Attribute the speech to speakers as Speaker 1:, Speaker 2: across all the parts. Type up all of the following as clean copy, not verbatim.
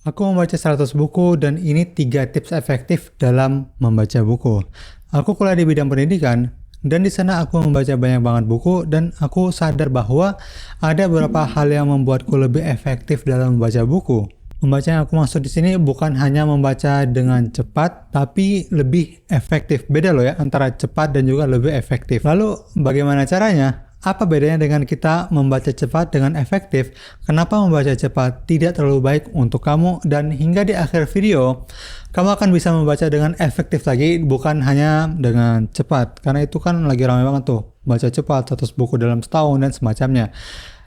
Speaker 1: Aku membaca 100 buku dan ini 3 tips efektif dalam membaca buku. Aku kuliah di bidang pendidikan dan di sana aku membaca banyak banget buku dan aku sadar bahwa ada beberapa hal yang membuatku lebih efektif dalam membaca buku. Membaca yang aku maksud di sini bukan hanya membaca dengan cepat, tapi lebih efektif. Beda loh ya antara cepat dan juga lebih efektif. Lalu bagaimana caranya? Apa bedanya dengan kita membaca cepat dengan efektif? Kenapa membaca cepat tidak terlalu baik untuk kamu? Dan hingga di akhir video, kamu akan bisa membaca dengan efektif lagi, bukan hanya dengan cepat. Karena itu kan lagi ramai banget tuh, baca cepat, 100 buku dalam setahun dan semacamnya.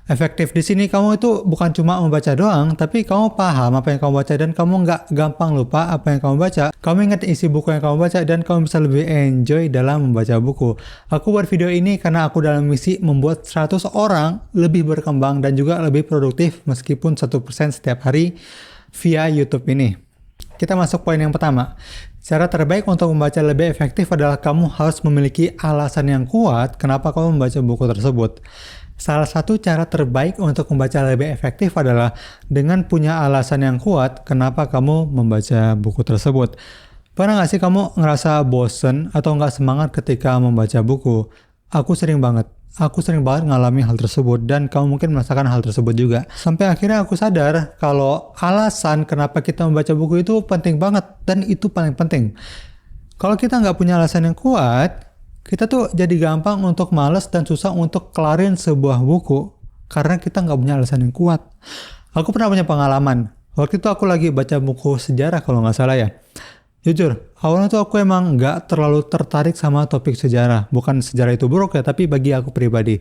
Speaker 1: Efektif di sini kamu itu bukan cuma membaca doang, tapi kamu paham apa yang kamu baca dan kamu nggak gampang lupa apa yang kamu baca. Kamu ingat isi buku yang kamu baca dan kamu bisa lebih enjoy dalam membaca buku. Aku buat video ini karena aku dalam misi membuat 100 orang lebih berkembang dan juga lebih produktif meskipun 1% setiap hari via YouTube ini. Kita masuk poin yang pertama. Cara terbaik untuk membaca lebih efektif adalah kamu harus memiliki alasan yang kuat kenapa kamu membaca buku tersebut. Salah satu cara terbaik untuk membaca lebih efektif adalah dengan punya alasan yang kuat kenapa kamu membaca buku tersebut. Pernah gak sih kamu ngerasa bosen atau gak semangat ketika membaca buku? Aku sering banget ngalami hal tersebut dan kamu mungkin merasakan hal tersebut juga. Sampai akhirnya aku sadar kalau alasan kenapa kita membaca buku itu penting banget dan itu paling penting. Kalau kita nggak punya alasan yang kuat, kita tuh jadi gampang untuk malas dan susah untuk kelarin sebuah buku karena kita nggak punya alasan yang kuat. Aku pernah punya pengalaman. Waktu itu aku lagi baca buku sejarah kalau nggak salah ya. Jujur, awalnya tuh aku emang nggak terlalu tertarik sama topik sejarah. Bukan sejarah itu buruk ya, tapi bagi aku pribadi.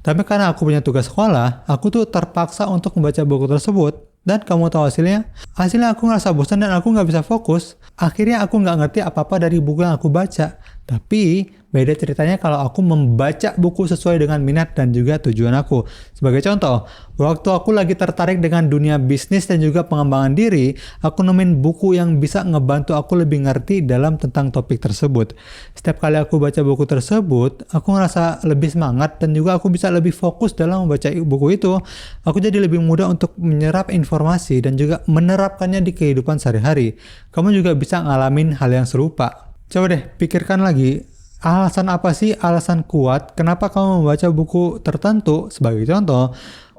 Speaker 1: Tapi karena aku punya tugas sekolah, aku tuh terpaksa untuk membaca buku tersebut. Dan kamu tahu hasilnya? Hasilnya aku ngerasa bosan dan aku nggak bisa fokus. Akhirnya aku nggak ngerti apa-apa dari buku yang aku baca. Tapi beda ceritanya kalau aku membaca buku sesuai dengan minat dan juga tujuan aku. Sebagai contoh, waktu aku lagi tertarik dengan dunia bisnis dan juga pengembangan diri, aku nemuin buku yang bisa ngebantu aku lebih ngerti dalam tentang topik tersebut. Setiap kali aku baca buku tersebut, aku ngerasa lebih semangat dan juga aku bisa lebih fokus dalam membaca buku itu. Aku jadi lebih mudah untuk menyerap informasi dan juga menerapkannya di kehidupan sehari-hari. Kamu juga bisa ngalamin hal yang serupa. Coba deh pikirkan lagi, alasan apa sih alasan kuat kenapa kamu membaca buku tertentu? Sebagai contoh,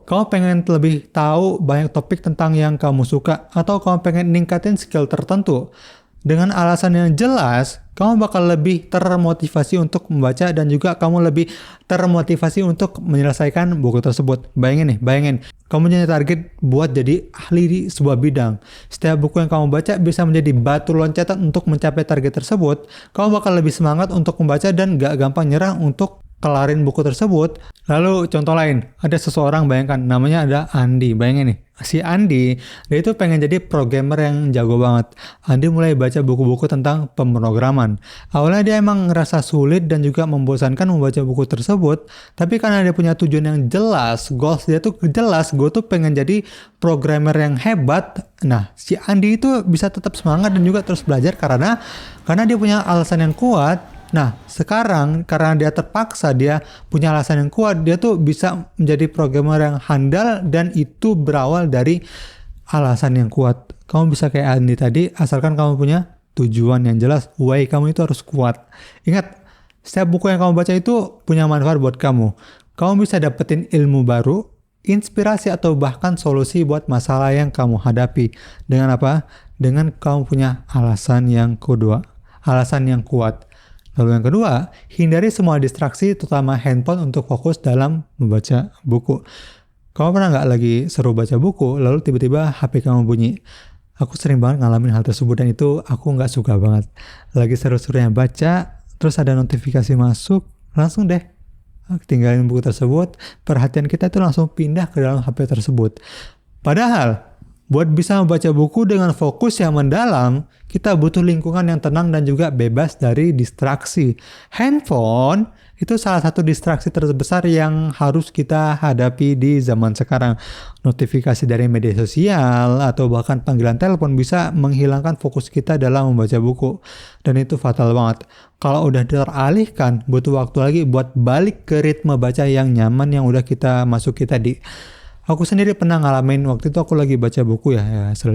Speaker 1: kamu pengen lebih tahu banyak topik tentang yang kamu suka atau kamu pengen ningkatin skill tertentu. Dengan alasan yang jelas, kamu bakal lebih termotivasi untuk membaca dan juga kamu lebih termotivasi untuk menyelesaikan buku tersebut. Bayangin, kamu punya target buat jadi ahli di sebuah bidang. Setiap buku yang kamu baca bisa menjadi batu loncatan untuk mencapai target tersebut. Kamu bakal lebih semangat untuk membaca dan gak gampang nyerah untuk kelarin buku tersebut. Lalu contoh lain, ada seseorang bayangkan namanya ada Andi. Bayangin nih, si Andi, dia itu pengen jadi programmer yang jago banget. Andi mulai baca buku-buku tentang pemrograman. Awalnya dia emang ngerasa sulit dan juga membosankan membaca buku tersebut, tapi karena dia punya tujuan yang jelas, goals dia tuh jelas, gue tuh pengen jadi programmer yang hebat. Nah, si Andi itu bisa tetap semangat dan juga terus belajar karena dia punya alasan yang kuat. Nah, sekarang karena dia terpaksa, dia punya alasan yang kuat, dia tuh bisa menjadi programmer yang handal dan itu berawal dari alasan yang kuat. Kamu bisa kayak Andi tadi, asalkan kamu punya tujuan yang jelas, why kamu itu harus kuat. Ingat, setiap buku yang kamu baca itu punya manfaat buat kamu. Kamu bisa dapetin ilmu baru, inspirasi atau bahkan solusi buat masalah yang kamu hadapi. Dengan apa? Dengan kamu punya alasan yang kedua, alasan yang kuat. Lalu yang kedua, hindari semua distraksi terutama handphone untuk fokus dalam membaca buku. Kamu pernah nggak lagi seru baca buku, lalu tiba-tiba HP kamu bunyi? Aku sering banget ngalamin hal tersebut dan itu aku nggak suka banget. Lagi seru-serunya baca, terus ada notifikasi masuk, langsung deh tinggalin buku tersebut, perhatian kita tuh langsung pindah ke dalam HP tersebut. Padahal, buat bisa membaca buku dengan fokus yang mendalam, kita butuh lingkungan yang tenang dan juga bebas dari distraksi. Handphone itu salah satu distraksi terbesar yang harus kita hadapi di zaman sekarang. Notifikasi dari media sosial atau bahkan panggilan telepon bisa menghilangkan fokus kita dalam membaca buku. Dan itu fatal banget. Kalau udah teralihkan, butuh waktu lagi buat balik ke ritme baca yang nyaman yang udah kita masuki tadi. Aku sendiri pernah ngalamin waktu itu aku lagi baca buku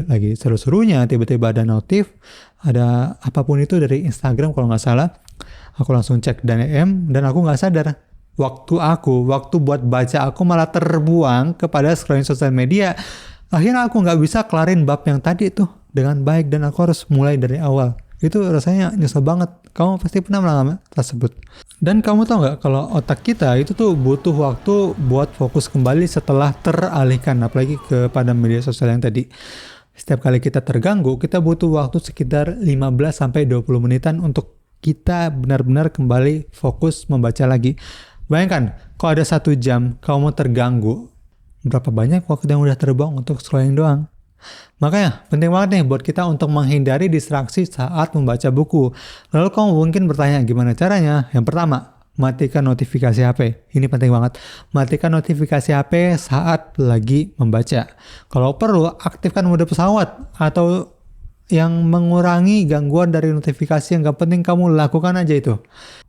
Speaker 1: lagi seru-serunya tiba-tiba ada notif, ada apapun itu dari Instagram kalau nggak salah. Aku langsung cek DM dan aku nggak sadar. Waktu buat baca aku malah terbuang kepada scrolling sosial media. Akhirnya aku nggak bisa kelarin bab yang tadi tuh dengan baik dan aku harus mulai dari awal. Itu rasanya nyesel banget. Kamu pasti pernah mengalami tersebut. Dan kamu tahu nggak kalau otak kita itu tuh butuh waktu buat fokus kembali setelah teralihkan, apalagi kepada media sosial yang tadi. Setiap kali kita terganggu, kita butuh waktu sekitar 15-20 menitan untuk kita benar-benar kembali fokus membaca lagi. Bayangkan, kalau ada 1 jam kamu terganggu, berapa banyak waktu yang udah terbuang untuk scrolling doang. Makanya penting banget nih buat kita untuk menghindari distraksi saat membaca buku. Lalu kamu mungkin bertanya gimana caranya? Yang pertama, matikan notifikasi HP. Ini penting banget. Matikan notifikasi HP saat lagi membaca. Kalau perlu, aktifkan mode pesawat atau yang mengurangi gangguan dari notifikasi yang gak penting, kamu lakukan aja itu.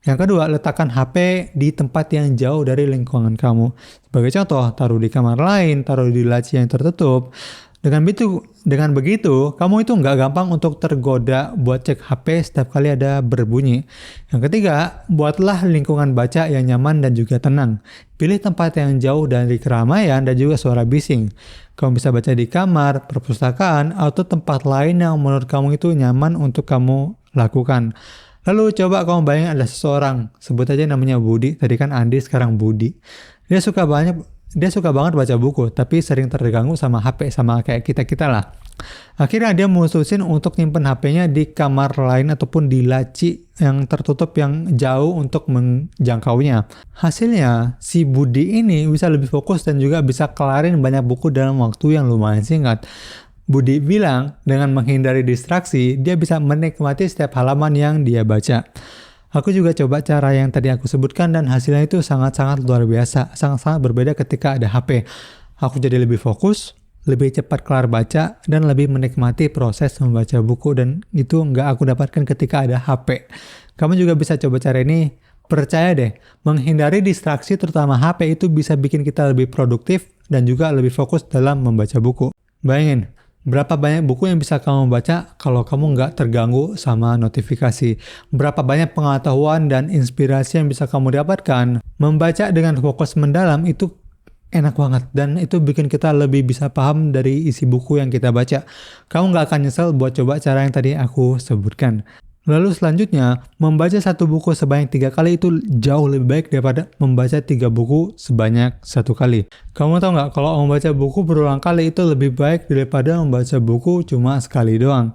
Speaker 1: Yang kedua, letakkan HP di tempat yang jauh dari lingkungan kamu. Sebagai contoh, taruh di kamar lain, taruh di laci yang tertutup. Dengan begitu, kamu itu nggak gampang untuk tergoda buat cek HP setiap kali ada berbunyi. Yang ketiga, buatlah lingkungan baca yang nyaman dan juga tenang. Pilih tempat yang jauh dari keramaian dan juga suara bising. Kamu bisa baca di kamar, perpustakaan, atau tempat lain yang menurut kamu itu nyaman untuk kamu lakukan. Lalu coba kamu bayangin ada seseorang, sebut aja namanya Budi, tadi kan Andi sekarang Budi. Dia suka banget baca buku, tapi sering terganggu sama HP, sama kayak kita-kita lah. Akhirnya dia mutusin untuk nyimpen HP-nya di kamar lain ataupun di laci yang tertutup yang jauh untuk menjangkaunya. Hasilnya, si Budi ini bisa lebih fokus dan juga bisa kelarin banyak buku dalam waktu yang lumayan singkat. Budi bilang dengan menghindari distraksi, dia bisa menikmati setiap halaman yang dia baca. Aku juga coba cara yang tadi aku sebutkan dan hasilnya itu sangat-sangat luar biasa. Sangat-sangat berbeda ketika ada HP. Aku jadi lebih fokus, lebih cepat kelar baca, dan lebih menikmati proses membaca buku. Dan itu nggak aku dapatkan ketika ada HP. Kamu juga bisa coba cara ini. Percaya deh, menghindari distraksi terutama HP itu bisa bikin kita lebih produktif dan juga lebih fokus dalam membaca buku. Bayangin, berapa banyak buku yang bisa kamu baca kalau kamu nggak terganggu sama notifikasi? Berapa banyak pengetahuan dan inspirasi yang bisa kamu dapatkan? Membaca dengan fokus mendalam itu enak banget dan itu bikin kita lebih bisa paham dari isi buku yang kita baca. Kamu nggak akan nyesel buat coba cara yang tadi aku sebutkan. Lalu selanjutnya, membaca 1 buku sebanyak 3 kali itu jauh lebih baik daripada membaca 3 buku sebanyak 1 kali. Kamu tahu nggak kalau membaca buku berulang kali itu lebih baik daripada membaca buku cuma sekali doang.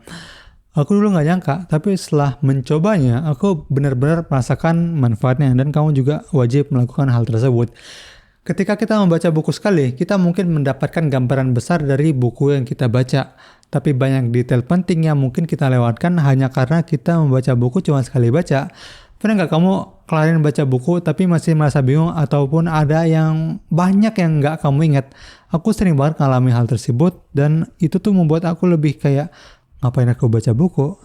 Speaker 1: Aku dulu nggak nyangka, tapi setelah mencobanya, aku benar-benar merasakan manfaatnya dan kamu juga wajib melakukan hal tersebut. Ketika kita membaca buku sekali, kita mungkin mendapatkan gambaran besar dari buku yang kita baca. Tapi banyak detail penting yang mungkin kita lewatkan hanya karena kita membaca buku cuma sekali baca. Pernah nggak kamu kelarin baca buku tapi masih merasa bingung ataupun ada yang banyak yang nggak kamu ingat? Aku sering banget ngalami hal tersebut dan itu tuh membuat aku lebih kayak, ngapain aku baca buku?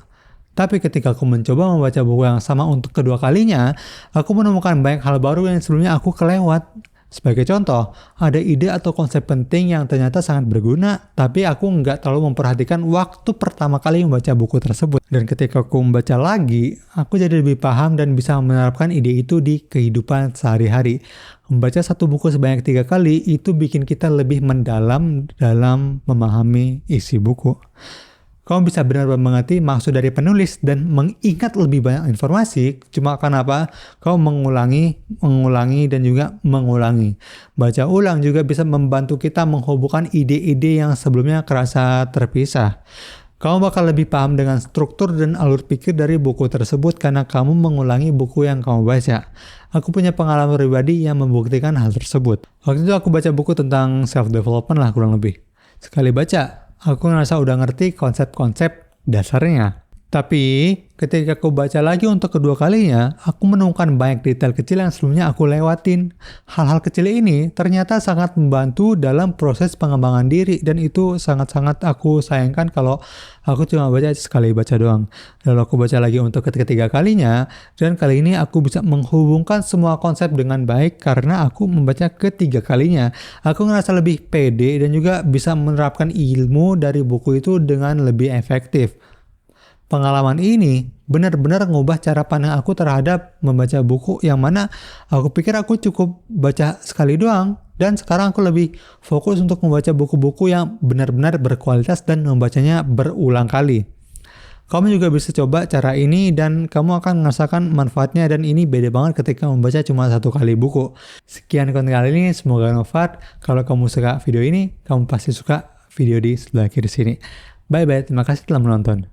Speaker 1: Tapi ketika aku mencoba membaca buku yang sama untuk kedua kalinya, aku menemukan banyak hal baru yang sebelumnya aku kelewat. Sebagai contoh, ada ide atau konsep penting yang ternyata sangat berguna, tapi aku nggak terlalu memperhatikan waktu pertama kali membaca buku tersebut. Dan ketika aku membaca lagi, aku jadi lebih paham dan bisa menerapkan ide itu di kehidupan sehari-hari. Membaca 1 buku sebanyak 3 kali itu bikin kita lebih mendalam dalam memahami isi buku. Kamu bisa benar-benar mengerti maksud dari penulis dan mengingat lebih banyak informasi cuma karena apa? Kamu mengulangi dan juga mengulangi. Baca ulang juga bisa membantu kita menghubungkan ide-ide yang sebelumnya kerasa terpisah. Kamu bakal lebih paham dengan struktur dan alur pikir dari buku tersebut karena kamu mengulangi buku yang kamu baca. Aku punya pengalaman pribadi yang membuktikan hal tersebut. Waktu itu aku baca buku tentang self-development lah kurang lebih. Sekali baca, aku ngerasa udah ngerti konsep-konsep dasarnya. Tapi, ketika aku baca lagi untuk kedua kalinya, aku menemukan banyak detail kecil yang sebelumnya aku lewatin. Hal-hal kecil ini ternyata sangat membantu dalam proses pengembangan diri, dan itu sangat-sangat aku sayangkan kalau aku cuma baca sekali baca doang. Lalu aku baca lagi untuk ketiga kalinya, dan kali ini aku bisa menghubungkan semua konsep dengan baik karena aku membaca ketiga kalinya. Aku ngerasa lebih pede dan juga bisa menerapkan ilmu dari buku itu dengan lebih efektif. Pengalaman ini benar-benar ngubah cara pandang aku terhadap membaca buku, yang mana aku pikir aku cukup baca sekali doang, dan sekarang aku lebih fokus untuk membaca buku-buku yang benar-benar berkualitas dan membacanya berulang kali. Kamu juga bisa coba cara ini dan kamu akan merasakan manfaatnya, dan ini beda banget ketika membaca cuma satu kali buku. Sekian konten kali ini, semoga bermanfaat. Kalau kamu suka video ini, kamu pasti suka video di sebelah kiri sini. Bye-bye, terima kasih telah menonton.